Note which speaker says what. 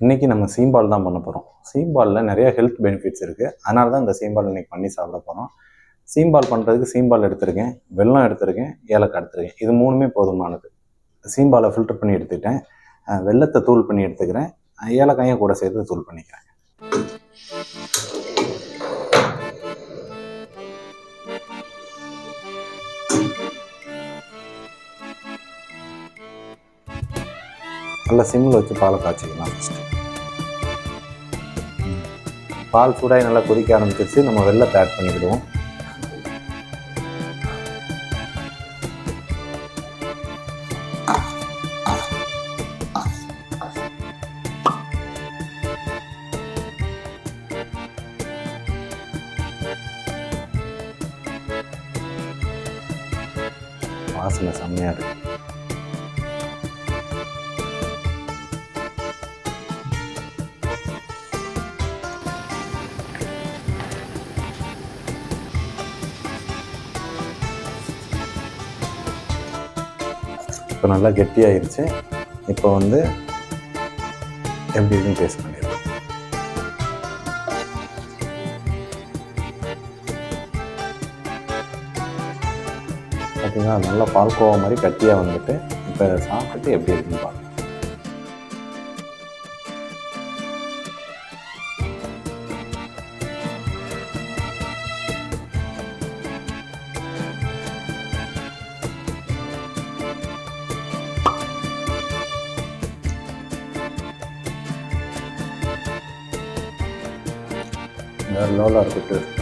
Speaker 1: இன்றைக்கி நம்ம சீம்பால் தான் பண்ண போகிறோம். சீம்பாலில் நிறைய ஹெல்த் பெனிஃபிட்ஸ் இருக்குது. அதனால தான் இந்த சீம்பால் இன்றைக்கி பண்ணி சாப்பிட போகிறோம். சீம்பால் பண்ணுறதுக்கு சீம்பால் எடுத்திருக்கேன், வெல்லம் எடுத்திருக்கேன், ஏலக்காய் எடுத்திருக்கேன். இது மூணுமே போதுமானது. சீம்பாலை ஃபில்டர் பண்ணி எடுத்துக்கிட்டேன், வெல்லத்தை தூள் பண்ணி எடுத்துக்கிறேன், ஏலக்காயும் கூட சேர்த்து தூள் பண்ணிக்கிறேன். நல்லா சிம்மில் வச்சு பாலை காய்ச்சிக்கலாம். ஃபஸ்ட்டு பால் சூடாகி நல்லா கொதிக்க ஆரம்பிச்சிருச்சு. நம்ம வெல்லத்தை ஆட் பண்ணிக்கிடுவோம். வாசனை செம்மையாக இருக்கு. இப்போ நல்லா கெட்டியாயிருச்சு. இப்போ வந்து எப்படி இருக்குன்னு டேஸ்ட் பண்ணிடுவோம். பார்த்தீங்கன்னா நல்லா பால்கோவா மாதிரி கட்டியாக வந்துட்டு இப்போ சாப்பிட்டு எப்படி இருக்குன்னு பார்க்கலாம். வேறு லெவலாக இருக்குது.